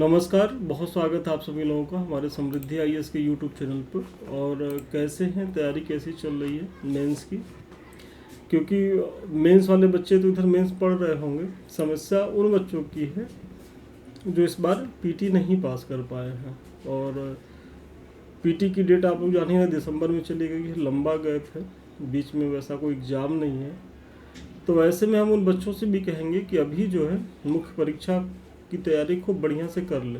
नमस्कार, बहुत स्वागत है आप सभी लोगों का हमारे समृद्धि आईएएस के यूट्यूब चैनल पर। और कैसे हैं, तैयारी कैसी चल रही है मेंस की? क्योंकि मेंस वाले बच्चे तो इधर मेंस पढ़ रहे होंगे। समस्या उन बच्चों की है जो इस बार पीटी नहीं पास कर पाए हैं। और पीटी की डेट आप लोग जानिए ना, दिसंबर में चली गई। लंबा गैप है, बीच में वैसा कोई एग्ज़ाम नहीं है। तो वैसे में हम उन बच्चों से भी कहेंगे कि अभी जो है मुख्य परीक्षा की तैयारी खूब बढ़िया से कर ले।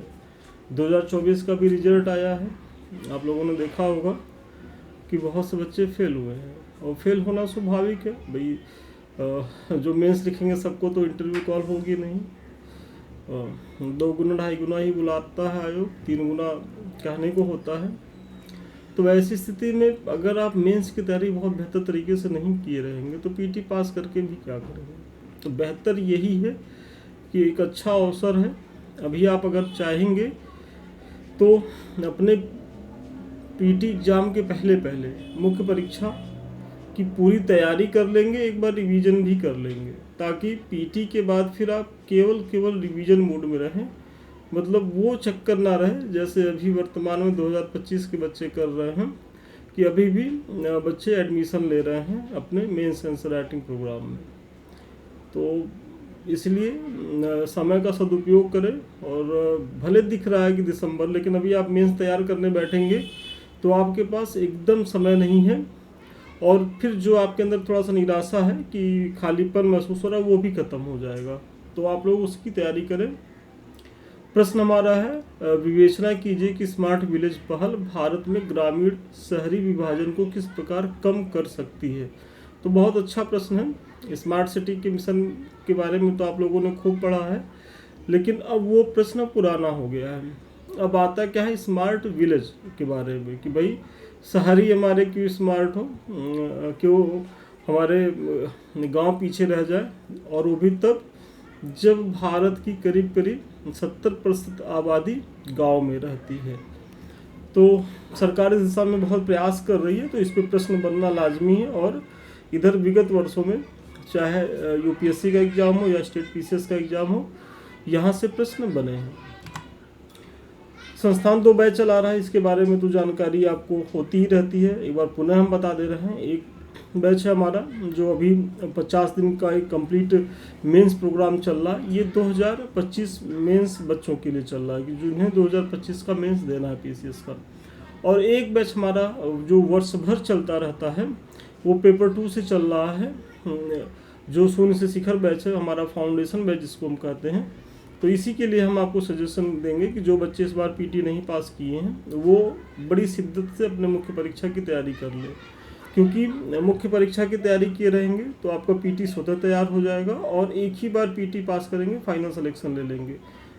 2024 का भी रिजल्ट आया है, आप लोगों ने देखा होगा कि बहुत से बच्चे फेल हुए हैं। और फेल होना स्वाभाविक है भाई, जो मेंस लिखेंगे सबको तो इंटरव्यू कॉल होगी नहीं। 2 गुना 2.5 गुना ही बुलाता है आयोग, 3 गुना कहने को होता है। तो वैसी स्थिति में अगर आप मेंस की तैयारी बहुत बेहतर तरीके से नहीं किए रहेंगे तो पीटी पास करके भी क्या करेंगे। तो बेहतर यही है कि एक अच्छा अवसर है, अभी आप अगर चाहेंगे तो अपने पीटी एग्ज़ाम के पहले पहले मुख्य परीक्षा की पूरी तैयारी कर लेंगे, एक बार रिवीजन भी कर लेंगे, ताकि पीटी के बाद फिर आप केवल रिवीजन मोड में रहें। मतलब वो चक्कर ना रहे जैसे अभी वर्तमान में 2025 के बच्चे कर रहे हैं कि अभी भी बच्चे एडमिशन ले रहे हैं अपने मेंस आंसर राइटिंग प्रोग्राम में। तो इसलिए समय का सदुपयोग करें। और भले दिख रहा है कि दिसंबर, लेकिन अभी आप मेंस तैयार करने बैठेंगे तो आपके पास एकदम समय नहीं है। और फिर जो आपके अंदर थोड़ा सा निराशा है कि खालीपन महसूस हो रहा है, वो भी खत्म हो जाएगा। तो आप लोग उसकी तैयारी करें। प्रश्न हमारा है, विवेचना कीजिए कि स्मार्ट विलेज पहल भारत में ग्रामीण शहरी विभाजन को किस प्रकार कम कर सकती है। तो बहुत अच्छा प्रश्न है। स्मार्ट सिटी के मिशन के बारे में तो आप लोगों ने खूब पढ़ा है, लेकिन अब वो प्रश्न पुराना हो गया है। अब आता क्या है स्मार्ट विलेज के बारे में कि भाई शहरी हमारे क्यों स्मार्ट हो, क्यों हमारे गांव पीछे रह जाए। और वो भी तब जब भारत की करीब 70% आबादी गांव में रहती है। तो सरकार इस दिशा में बहुत प्रयास कर रही है, तो इस पर प्रश्न बनना लाजमी है। और इधर विगत वर्षों में चाहे यूपीएससी का एग्ज़ाम हो या स्टेट पीसीएस का एग्ज़ाम हो, यहाँ से प्रश्न बने हैं। संस्थान 2 बैच चला रहा है, इसके बारे में तो जानकारी आपको होती ही रहती है। एक बार पुनः हम बता दे रहे हैं। एक बैच है हमारा जो अभी 50 दिन का एक कंप्लीट मेंस प्रोग्राम चल रहा है। ये 2025 मेंस बच्चों के लिए चल रहा है कि जिन्हें 2025 का मेंस देना है पीसीएस का। और एक बैच हमारा जो वर्ष भर चलता रहता है, वो पेपर 2 से चल रहा है, जो शून्य से शिखर बैच है, हमारा फाउंडेशन बैच जिसको हम कहते हैं। तो इसी के लिए हम आपको सजेशन देंगे कि जो बच्चे इस बार पीटी नहीं पास किए हैं वो बड़ी शिद्दत से अपने मुख्य परीक्षा की तैयारी कर लें। क्योंकि मुख्य परीक्षा की तैयारी किए रहेंगे तो आपका पीटी स्वतः तैयार हो जाएगा, और एक ही बार पीटी पास करेंगे फाइनल सिलेक्शन ले लेंगे।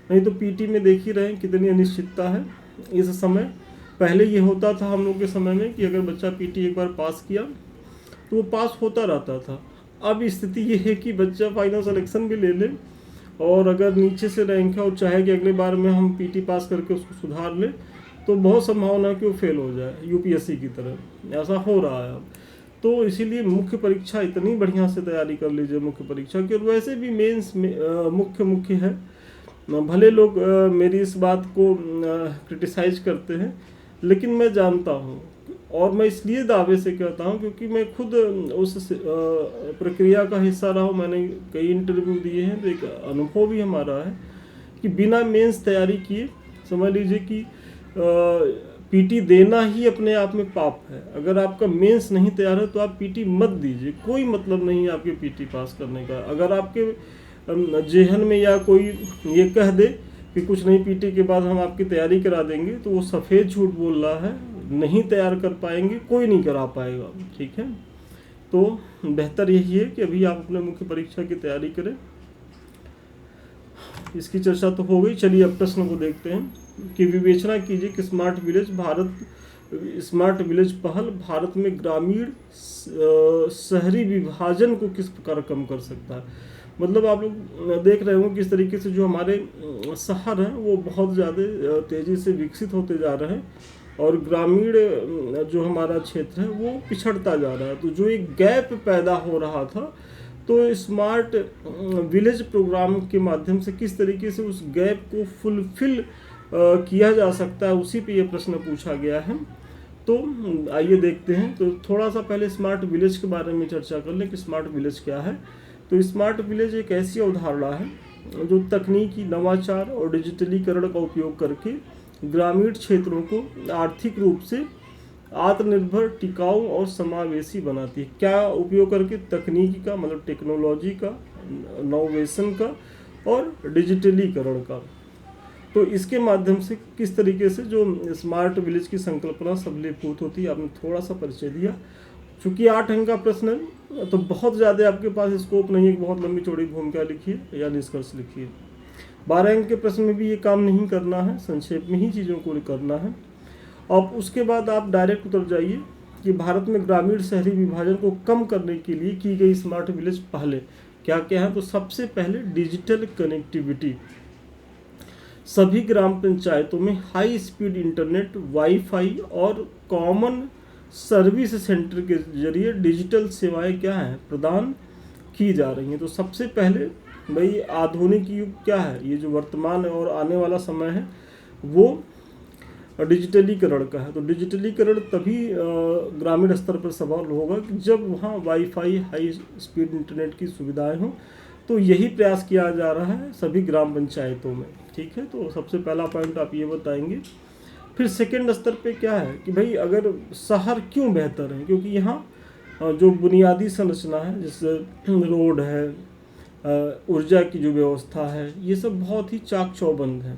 नहीं तो पीटी में देख ही रहे कितनी अनिश्चितता है इस समय। पहले ये होता था हम लोग के समय में कि अगर बच्चा पीटी एक बार पास किया तो वो पास होता रहता था। अब स्थिति ये है कि बच्चा फाइनल सिलेक्शन भी ले ले, और अगर नीचे से रैंक है और चाहे कि अगले बार में हम पीटी पास करके उसको सुधार लें, तो बहुत संभावना है कि वो फेल हो जाए यूपीएससी की तरह। ऐसा हो रहा है अब। तो इसीलिए मुख्य परीक्षा इतनी बढ़िया से तैयारी कर लीजिए मुख्य परीक्षा की। और वैसे भी मेंस में मुख्य है। भले लोग मेरी इस बात को क्रिटिसाइज करते हैं, लेकिन मैं जानता हूँ, और मैं इसलिए दावे से कहता हूँ क्योंकि मैं खुद उस प्रक्रिया का हिस्सा रहा हूँ। मैंने कई इंटरव्यू दिए हैं, तो एक अनुभव भी हमारा है कि बिना मेंस तैयारी किए समझ लीजिए कि पीटी देना ही अपने आप में पाप है। अगर आपका मेंस नहीं तैयार है तो आप पीटी मत दीजिए, कोई मतलब नहीं है आपके पीटी पास करने का। अगर आपके जेहन में या कोई ये कह दे कि कुछ नहीं पीटी के बाद हम आपकी तैयारी करा देंगे, तो वो सफ़ेद झूठ बोल रहा है। नहीं तैयार कर पाएंगे, कोई नहीं करा पाएगा। ठीक है, तो बेहतर यही है कि अभी आप अपने मुख्य परीक्षा की तैयारी करें। इसकी चर्चा तो हो गई। चलिए अब प्रश्न को देखते हैं कि विवेचना कीजिए कि स्मार्ट विलेज पहल भारत में ग्रामीण शहरी विभाजन को किस प्रकार कम कर सकता है। मतलब आप लोग देख रहे होंगे किस तरीके से जो हमारे शहर हैं वो बहुत ज़्यादा तेज़ी से विकसित होते जा रहे हैं, और ग्रामीण जो हमारा क्षेत्र है वो पिछड़ता जा रहा है। तो जो एक गैप पैदा हो रहा था तो स्मार्ट विलेज प्रोग्राम के माध्यम से किस तरीके से उस गैप को फुलफिल किया जा सकता है, उसी पे ये प्रश्न पूछा गया है। तो आइए देखते हैं। तो थोड़ा सा पहले स्मार्ट विलेज के बारे में चर्चा कर लें कि स्मार्ट विलेज क्या है। तो स्मार्ट विलेज एक ऐसी अवधारणा है जो तकनीकी नवाचार और डिजिटलीकरण का उपयोग करके ग्रामीण क्षेत्रों को आर्थिक रूप से आत्मनिर्भर, टिकाऊ और समावेशी बनाती है। क्या उपयोग करके? तकनीकी का, मतलब टेक्नोलॉजी का, नोवेशन का और डिजिटलीकरण का। तो इसके माध्यम से किस तरीके से जो स्मार्ट विलेज की संकल्पना सबलीभूत होती है, आपने थोड़ा सा परिचय दिया। चूँकि 8 अंक का प्रश्न है तो बहुत ज़्यादा आपके पास स्कोप नहीं है कि बहुत लंबी चौड़ी भूमिका लिखिए या निष्कर्ष लिखिए। 12 अंक के प्रश्न में भी ये काम नहीं करना है, संक्षेप में ही चीज़ों को करना है। अब उसके बाद आप डायरेक्ट उतर जाइए कि भारत में ग्रामीण शहरी विभाजन को कम करने के लिए की गई स्मार्ट विलेज पहले क्या क्या है। तो सबसे पहले डिजिटल कनेक्टिविटी। सभी ग्राम पंचायतों में हाई स्पीड इंटरनेट, वाईफाई और कॉमन सर्विस सेंटर के जरिए डिजिटल सेवाएं क्या हैं, प्रदान की जा रही हैं। तो सबसे पहले भाई आधुनिक युग क्या है, ये जो वर्तमान और आने वाला समय है वो डिजिटलीकरण का है। तो डिजिटलीकरण तभी ग्रामीण स्तर पर संभव होगा कि जब वहाँ वाईफाई, हाई स्पीड इंटरनेट की सुविधाएं हों। तो यही प्रयास किया जा रहा है सभी ग्राम पंचायतों में, ठीक है। तो सबसे पहला पॉइंट आप ये बताएंगे। फिर सेकंड स्तर पे क्या है कि भाई अगर शहर क्यों बेहतर है, क्योंकि यहाँ जो बुनियादी संरचना है, जैसे रोड है, ऊर्जा की जो व्यवस्था है, ये सब बहुत ही चाक चौबंद है।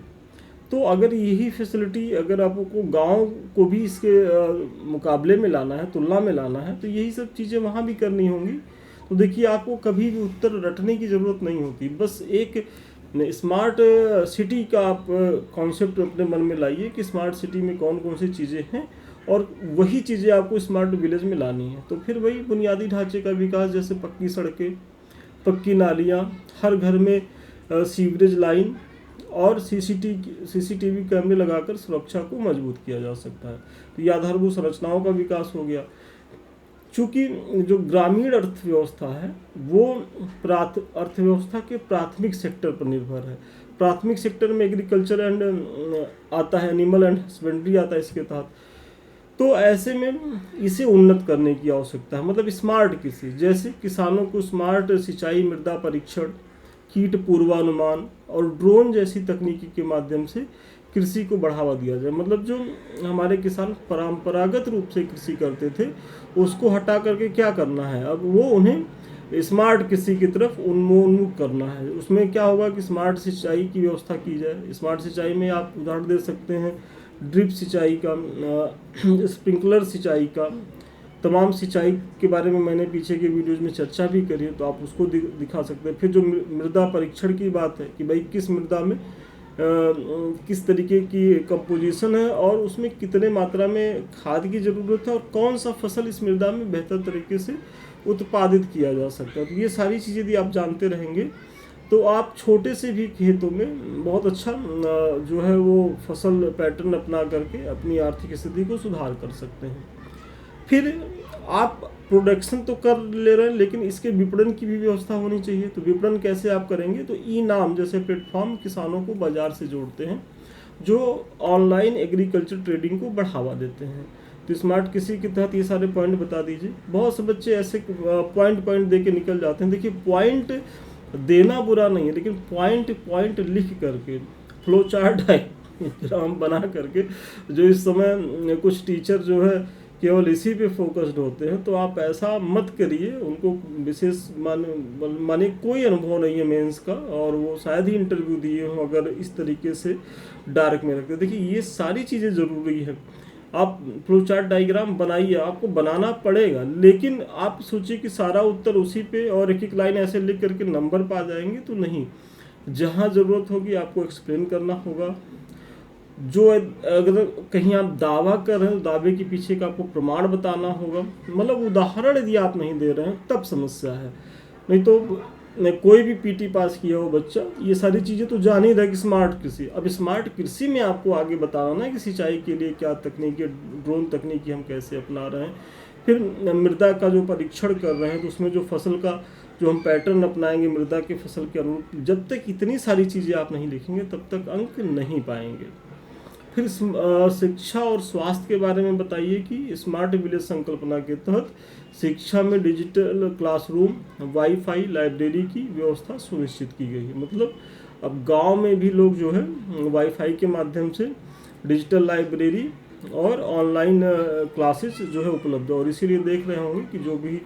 तो अगर यही फैसिलिटी अगर आपको गांव को भी इसके मुकाबले में लाना है, तुलना में लाना है, तो यही सब चीज़ें वहाँ भी करनी होंगी। तो देखिए आपको कभी भी उत्तर रटने की ज़रूरत नहीं होती, बस एक स्मार्ट सिटी का आप कॉन्सेप्ट अपने मन में लाइए कि स्मार्ट सिटी में कौन कौन सी चीज़ें हैं और वही चीज़ें आपको स्मार्ट विलेज में लानी है। तो फिर वही बुनियादी ढांचे का विकास, जैसे पक्की सड़कें, पक्की नालियाँ, हर घर में सीवरेज लाइन और सीसीटीवी कैमरे लगाकर सुरक्षा को मजबूत किया जा सकता है। तो ये आधारभूत संरचनाओं का विकास हो गया। चूँकि जो ग्रामीण अर्थव्यवस्था है वो अर्थव्यवस्था के प्राथमिक सेक्टर पर निर्भर है। प्राथमिक सेक्टर में एग्रीकल्चर एंड आता है, एनिमल एंड हस्बेंड्री आता है इसके तहत। तो ऐसे में इसे उन्नत करने की आवश्यकता है, मतलब स्मार्ट कृषि, जैसे किसानों को स्मार्ट सिंचाई, मृदा परीक्षण, कीट पूर्वानुमान और ड्रोन जैसी तकनीकी के माध्यम से कृषि को बढ़ावा दिया जाए। मतलब जो हमारे किसान परंपरागत रूप से कृषि करते थे उसको हटा करके क्या करना है, अब वो उन्हें स्मार्ट कृषि की तरफ उन्मुख करना है। उसमें क्या होगा कि स्मार्ट सिंचाई की व्यवस्था की जाए। स्मार्ट सिंचाई में आप उदाहरण दे सकते हैं ड्रिप सिंचाई का, स्प्रिंकलर सिंचाई का। तमाम सिंचाई के बारे में मैंने पीछे के वीडियोज में चर्चा भी करी है, तो आप उसको दिखा सकते हैं। फिर जो मृदा परीक्षण की बात है कि भाई किस मृदा में किस तरीके की कंपोजिशन है और उसमें कितने मात्रा में खाद की ज़रूरत है और कौन सा फसल इस मृदा में बेहतर तरीके से उत्पादित किया जा सकता है। तो ये सारी चीज़ें यदि आप जानते रहेंगे तो आप छोटे से भी खेतों में बहुत अच्छा जो है वो फसल पैटर्न अपना करके अपनी आर्थिक स्थिति को सुधार कर सकते हैं। फिर आप प्रोडक्शन तो कर ले रहे हैं लेकिन इसके विपणन की भी व्यवस्था होनी चाहिए। तो विपणन कैसे आप करेंगे, तो ई नाम जैसे प्लेटफॉर्म किसानों को बाजार से जोड़ते हैं जो ऑनलाइन एग्रीकल्चर ट्रेडिंग को बढ़ावा देते हैं। तो स्मार्ट कृषि के तहत ये सारे पॉइंट बता दीजिए। बहुत से बच्चे ऐसे पॉइंट दे के निकल जाते हैं। देखिए पॉइंट देना बुरा नहीं है, लेकिन पॉइंट लिख करके फ्लो चार्ट डायग्राम बना करके, जो इस समय कुछ टीचर जो है केवल इसी पे फोकस्ड होते हैं, तो आप ऐसा मत करिए। उनको विशेष माने कोई अनुभव नहीं है मेंस का और वो शायद ही इंटरव्यू दिए हों अगर इस तरीके से डार्क में रखते। देखिए ये सारी चीज़ें ज़रूरी है। आप फ्लो चार्ट डायग्राम बनाइए, आपको बनाना पड़ेगा, लेकिन आप सोचिए कि सारा उत्तर उसी पे और एक एक लाइन ऐसे लिख करके नंबर पा जाएंगे, तो नहीं। जहाँ ज़रूरत होगी आपको एक्सप्लेन करना होगा। जो अगर कहीं आप दावा कर रहे हैं तो दावे के पीछे का आपको प्रमाण बताना होगा। मतलब उदाहरण यदि आप नहीं दे रहे हैं तब समस्या है, नहीं तो कोई भी पीटी पास किया हो बच्चा ये सारी चीज़ें तो जान ही रहा कि स्मार्ट कृषि। अब स्मार्ट कृषि में आपको आगे बताना ना कि सिंचाई के लिए क्या तकनीकी, ड्रोन तकनीकी हम कैसे अपना रहे हैं। फिर मृदा का जो परीक्षण कर रहे हैं तो उसमें जो फसल का जो हम पैटर्न अपनाएंगे मृदा के फसल के अनुरूप, जब तक इतनी सारी चीज़ें आप नहीं लिखेंगे तब तक अंक नहीं पाएंगे। फिर शिक्षा और स्वास्थ्य के बारे में बताइए कि स्मार्ट विलेज संकल्पना के तहत शिक्षा में डिजिटल क्लासरूम, वाईफाई, लाइब्रेरी की व्यवस्था सुनिश्चित की गई है। मतलब अब गांव में भी लोग जो है वाईफाई के माध्यम से डिजिटल लाइब्रेरी और ऑनलाइन क्लासेस जो है उपलब्ध है। और इसीलिए देख रहे होंगे कि जो भी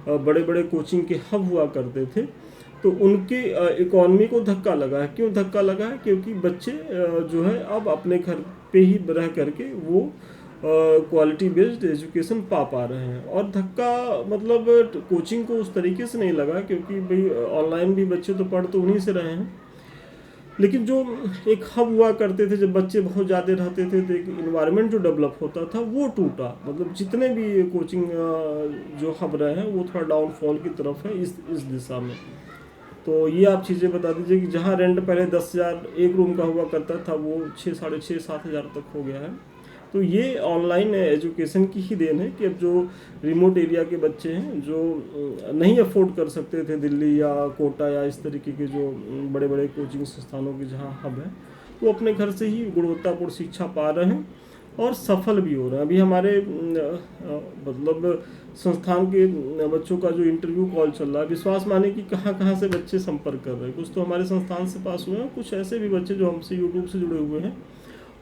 बड़े बड़े कोचिंग के हब हुआ करते थे तो उनके इकॉनमी को धक्का लगा है। क्यों धक्का लगा है? क्योंकि बच्चे जो है अब अपने घर पे ही रह करके वो क्वालिटी बेस्ड एजुकेशन पा रहे हैं। और धक्का मतलब कोचिंग को उस तरीके से नहीं लगा, क्योंकि भाई ऑनलाइन भी बच्चे तो पढ़ तो उन्हीं से रहे हैं, लेकिन जो एक हब हुआ करते थे, जब बच्चे बहुत ज़्यादा रहते थे तो एक इन्वायरमेंट जो डेवलप होता था वो टूटा। मतलब जितने भी कोचिंग जो हब रहे हैं वो थोड़ा डाउनफॉल की तरफ है इस दिशा में। तो ये आप चीज़ें बता दीजिए कि जहाँ रेंट पहले 10,000 एक रूम का हुआ करता था वो 6, 6,500, 7,000 तक हो गया है। तो ये ऑनलाइन एजुकेशन की ही देन है कि अब जो रिमोट एरिया के बच्चे हैं जो नहीं अफोर्ड कर सकते थे दिल्ली या कोटा या इस तरीके के जो बड़े बड़े कोचिंग संस्थानों के जहाँ हब है, वो अपने घर से ही गुणवत्तापूर्ण शिक्षा पा रहे हैं और सफल भी हो रहे हैं। अभी हमारे मतलब संस्थान के बच्चों का जो इंटरव्यू कॉल चल रहा है, विश्वास माने कि कहाँ कहाँ से बच्चे संपर्क कर रहे हैं। कुछ तो हमारे संस्थान से पास हुए हैं, कुछ ऐसे भी बच्चे जो हमसे यूट्यूब से जुड़े हुए हैं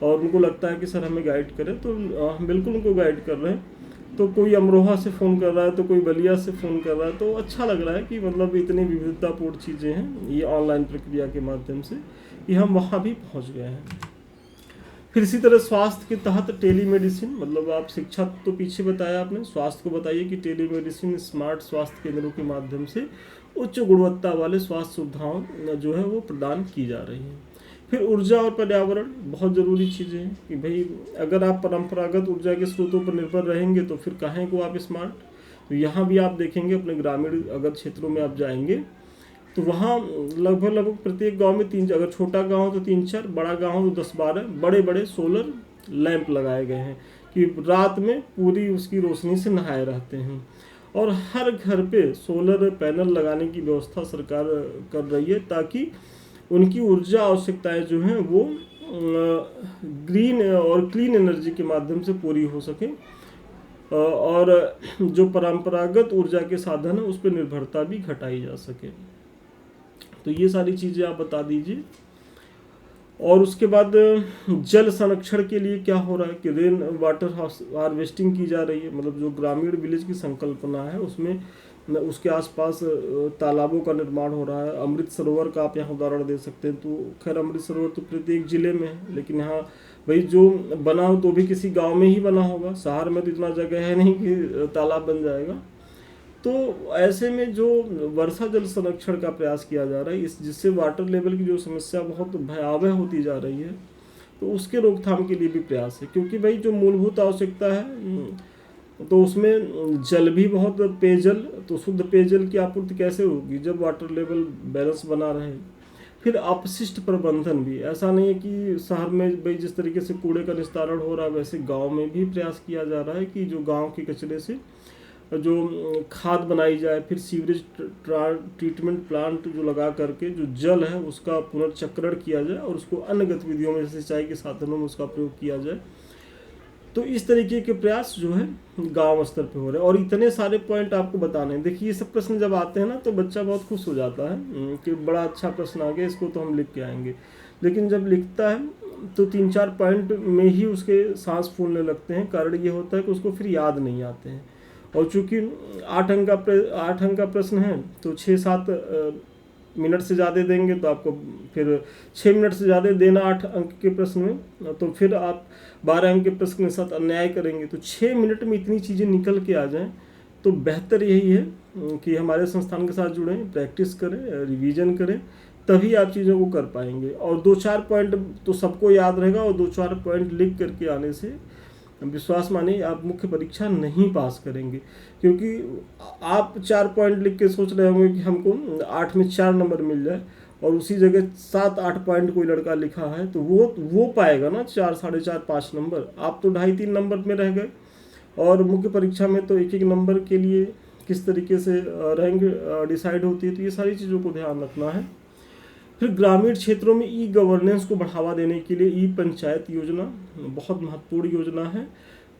और उनको लगता है कि सर हमें गाइड करें, तो हम बिल्कुल उनको गाइड कर रहे हैं। तो कोई अमरोहा से फ़ोन कर रहा है, तो कोई बलिया से फ़ोन कर रहा है, तो अच्छा लग रहा है कि मतलब इतनी विविधतापूर्ण चीज़ें हैं ये ऑनलाइन प्रक्रिया के माध्यम से कि हम वहाँ भी पहुँच गए हैं। फिर इसी तरह स्वास्थ्य के तहत टेलीमेडिसिन, मतलब आप शिक्षा तो पीछे बताया आपने, स्वास्थ्य को बताइए कि टेलीमेडिसिन स्मार्ट स्वास्थ्य केंद्रों के माध्यम से उच्च गुणवत्ता वाले स्वास्थ्य सुविधाओं जो है वो प्रदान की जा रही हैं। फिर ऊर्जा और पर्यावरण बहुत ज़रूरी चीज़ें हैं कि भाई अगर आप परंपरागत ऊर्जा के स्रोतों पर निर्भर रहेंगे तो फिर काहे को आप स्मार्ट। तो यहाँ भी आप देखेंगे अपने ग्रामीण अगर क्षेत्रों में आप जाएंगे तो वहाँ लगभग प्रत्येक गांव में 3, अगर छोटा गांव हो तो 3-4, बड़ा गांव हो तो 10-12 बड़े बड़े सोलर लैंप लगाए गए हैं कि रात में पूरी उसकी रोशनी से नहाए रहते हैं। और हर घर पे सोलर पैनल लगाने की व्यवस्था सरकार कर रही है ताकि उनकी ऊर्जा आवश्यकताएं जो हैं वो ग्रीन और क्लीन एनर्जी के माध्यम से पूरी हो सके और जो परंपरागत ऊर्जा के साधन है उस पर निर्भरता भी घटाई जा सके। तो ये सारी चीज़ें आप बता दीजिए। और उसके बाद जल संरक्षण के लिए क्या हो रहा है कि रेन वाटर हार्वेस्टिंग की जा रही है। मतलब जो ग्रामीण विलेज की संकल्पना है उसमें उसके आसपास तालाबों का निर्माण हो रहा है। अमृत सरोवर का आप यहाँ उदाहरण दे सकते हैं। तो खैर अमृत सरोवर तो प्रत्येक जिले में है, लेकिन यहाँ भाई जो बना हो तो भी किसी गांव में ही बना होगा। शहर में तो इतना जगह है नहीं कि तालाब बन जाएगा। तो ऐसे में जो वर्षा जल संरक्षण का प्रयास किया जा रहा है जिससे वाटर लेवल की जो समस्या बहुत भयावह होती जा रही है, तो उसके रोकथाम के लिए भी प्रयास है। क्योंकि भाई जो मूलभूत आवश्यकता है तो उसमें जल भी बहुत, पेयजल, तो शुद्ध पेयजल की आपूर्ति कैसे होगी जब वाटर लेवल बैलेंस बना रहे। फिर अपशिष्ट प्रबंधन भी, ऐसा नहीं है कि शहर में भाई जिस तरीके से कूड़े का निस्तारण हो रहा है वैसे गांव में भी प्रयास किया जा रहा है कि जो गांव के कचरे से जो खाद बनाई जाए, फिर सीवरेज ट्रीटमेंट प्लांट जो लगा करके जो जल है उसका पुनर्चक्रण किया जाए और उसको अन्य गतिविधियों में जैसे सिंचाई के साधनों में उसका प्रयोग किया जाए। तो इस तरीके के प्रयास जो है गांव स्तर पे हो रहे हैं। और इतने सारे पॉइंट आपको बताने हैं। देखिए ये सब प्रश्न जब आते हैं ना तो बच्चा बहुत खुश हो जाता है कि बड़ा अच्छा प्रश्न आ गया, इसको तो हम लिख के आएंगे। लेकिन जब लिखता है तो 3-4 पॉइंट में ही उसके सांस फूलने लगते हैं। कारण ये होता है कि उसको फिर याद नहीं आते हैं। और चूंकि 8 अंक का प्रश्न है तो 6-7 मिनट से ज़्यादा देंगे तो आपको फिर 6 मिनट से ज़्यादा देना 8 अंक के प्रश्न में, तो फिर आप 12 अंक के प्रश्न के साथ अन्याय करेंगे। तो 6 मिनट में इतनी चीज़ें निकल के आ जाएं तो बेहतर यही है कि हमारे संस्थान के साथ जुड़ें, प्रैक्टिस करें, रिवीजन करें, तभी आप चीज़ों को कर पाएंगे। और 2-4 पॉइंट तो सबको याद रहेगा और 2-4 पॉइंट लिख करके आने से विश्वास मानिए आप मुख्य परीक्षा नहीं पास करेंगे। क्योंकि आप 4 पॉइंट लिख के सोच रहे होंगे कि हमको 8 में 4 नंबर मिल जाए और उसी जगह 7-8 पॉइंट कोई लड़का लिखा है तो वो पाएगा ना 4, 4.5, 5 नंबर। आप तो 2.5-3 नंबर में रह गए। और मुख्य परीक्षा में तो 1-1 नंबर के लिए किस तरीके से रैंक डिसाइड होती है, तो ये सारी चीज़ों को ध्यान रखना है। फिर ग्रामीण क्षेत्रों में ई गवर्नेंस को बढ़ावा देने के लिए ई पंचायत योजना बहुत महत्वपूर्ण योजना है,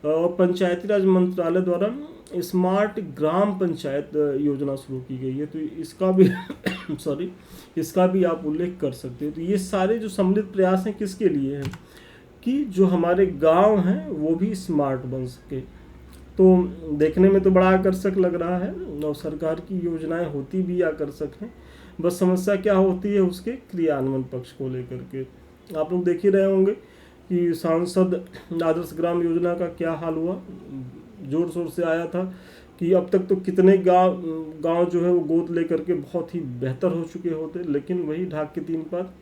और पंचायती राज मंत्रालय द्वारा स्मार्ट ग्राम पंचायत योजना शुरू की गई है, तो इसका भी इसका भी आप उल्लेख कर सकते हैं। तो ये सारे जो सम्मिलित प्रयास हैं किसके लिए हैं कि जो हमारे गांव हैं वो भी स्मार्ट बन सके। तो देखने में तो बड़ा आकर्षक लग रहा है और सरकार की योजनाएं होती भी आकर्षक हैं, बस समस्या क्या होती है उसके क्रियान्वयन पक्ष को लेकर के। आप लोग देख ही रहे होंगे कि सांसद आदर्श ग्राम योजना का क्या हाल हुआ, जोर शोर से आया था कि अब तक तो कितने गांव जो है वो गोद लेकर के बहुत ही बेहतर हो चुके होते, लेकिन वही ढाक के 3 पात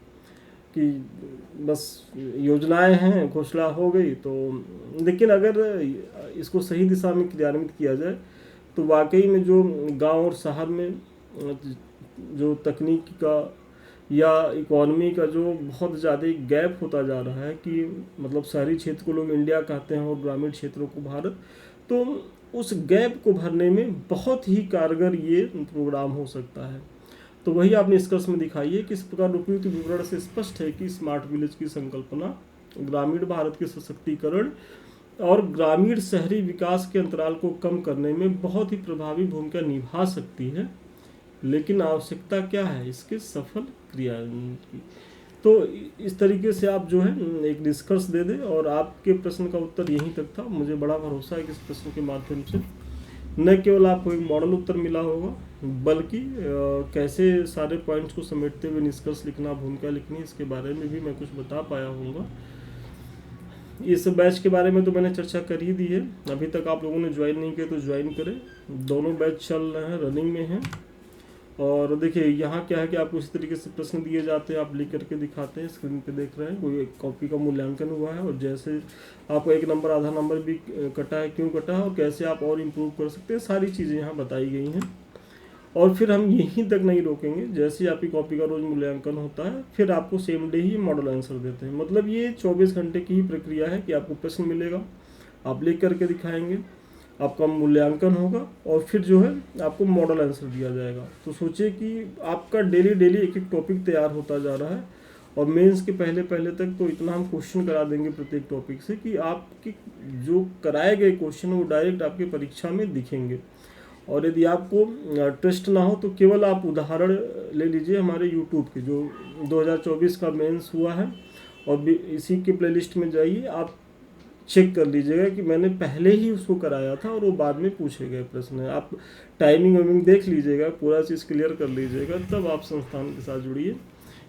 कि बस योजनाएं हैं, घोषणा हो गई। तो लेकिन अगर इसको सही दिशा में क्रियान्वित किया जाए तो वाकई में जो गांव और शहर में जो तकनीक का या इकोनॉमी का जो बहुत ज़्यादा गैप होता जा रहा है कि मतलब शहरी क्षेत्र को लोग इंडिया कहते हैं और ग्रामीण क्षेत्रों को भारत, तो उस गैप को भरने में बहुत ही कारगर ये प्रोग्राम हो सकता है। तो वही आप निष्कर्ष में दिखाइए कि इस प्रकार उपयुक्त विवरण से स्पष्ट है कि स्मार्ट विलेज की संकल्पना ग्रामीण भारत के सशक्तिकरण और ग्रामीण शहरी विकास के अंतराल को कम करने में बहुत ही प्रभावी भूमिका निभा सकती है, लेकिन आवश्यकता क्या है इसके सफल क्रियान्वयन की। तो इस तरीके से आप जो है एक निष्कर्ष दे दें, और आपके प्रश्न का उत्तर यहीं तक था। मुझे बड़ा भरोसा है कि इस प्रश्न के माध्यम से न केवल आपको एक मॉडल उत्तर मिला होगा, बल्कि कैसे सारे पॉइंट्स को समेटते हुए निष्कर्ष लिखना, भूमिका लिखनी, इसके बारे में भी मैं कुछ बता पाया होऊंगा। इस बैच के बारे में तो मैंने चर्चा कर ही दी है। अभी तक आप लोगों ने ज्वाइन नहीं किया तो ज्वाइन करें, दोनों बैच चल रहे हैं, रनिंग में हैं। और देखिए यहाँ क्या है कि आपको इस तरीके से प्रश्न दिए जाते हैं, आप लिख करके दिखाते हैं, स्क्रीन पे देख रहे हैं, कोई एक कॉपी का मूल्यांकन हुआ है और जैसे आपको 1 नंबर आधा नंबर भी कटा है, क्यों कटा है और कैसे आप और इम्प्रूव कर सकते हैं, सारी चीज़ें यहाँ बताई गई हैं। और फिर हम यहीं तक नहीं रोकेंगे, जैसे आपकी कॉपी का रोज मूल्यांकन होता है फिर आपको सेम डे ही मॉडल आंसर देते हैं। मतलब ये 24 घंटे की ही प्रक्रिया है कि आपको प्रश्न मिलेगा, आप लिख करके दिखाएंगे, आपका मूल्यांकन होगा और फिर जो है आपको मॉडल आंसर दिया जाएगा। तो सोचिए कि आपका डेली एक टॉपिक तैयार होता जा रहा है, और मेंस के पहले तक तो इतना हम क्वेश्चन करा देंगे प्रत्येक टॉपिक से कि आपके जो कराए गए क्वेश्चन वो डायरेक्ट आपके परीक्षा में दिखेंगे। और यदि आपको ट्रस्ट ना हो तो केवल आप उदाहरण ले लीजिए हमारे यूट्यूब के, जो 2024 का मेंस हुआ है, और इसी के प्लेलिस्ट में जाइए, आप चेक कर लीजिएगा कि मैंने पहले ही उसको कराया था और वो बाद में पूछे गए प्रश्न है। आप टाइमिंग वाइमिंग देख लीजिएगा, पूरा चीज़ क्लियर कर लीजिएगा, तब आप संस्थान के साथ जुड़िए।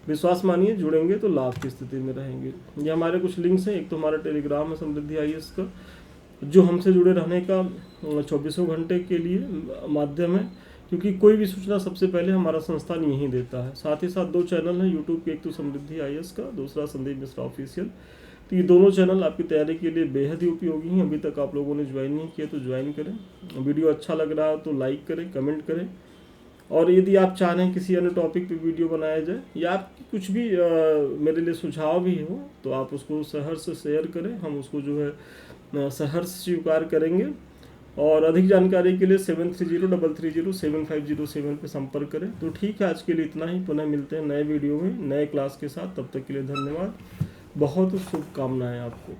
विश्वास मानिए जुड़ेंगे तो लाभ की स्थिति में रहेंगे। ये हमारे कुछ लिंक्स हैं, एक तो हमारा टेलीग्राम है समृद्धि IAS का, जो हमसे जुड़े रहने का 24 घंटे के लिए माध्यम है, क्योंकि कोई भी सूचना सबसे पहले हमारा संस्थान यहीं देता है। साथ ही साथ 2 चैनल हैं यूट्यूब के, एक तो समृद्धि IAS का, दूसरा संदीप मिश्रा ऑफिशियल। तो ये दोनों चैनल आपकी तैयारी के लिए बेहद ही उपयोगी हैं। अभी तक आप लोगों ने ज्वाइन नहीं किया तो ज्वाइन करें। वीडियो अच्छा लग रहा है तो लाइक करें, कमेंट करें, और यदि आप चाह रहे हैं किसी अन्य टॉपिक पे वीडियो बनाया जाए या आपकी कुछ भी मेरे लिए सुझाव भी हो तो आप उसको सहर्ष शेयर करें, हम उसको जो है सहर्ष स्वीकार करेंगे। और अधिक जानकारी के लिए 7303075007 पे संपर्क करें। तो ठीक है, आज के लिए इतना ही। पुनः मिलते हैं नए वीडियो में नए क्लास के साथ। तब तक के लिए धन्यवाद, बहुत शुभकामनाएं आपको।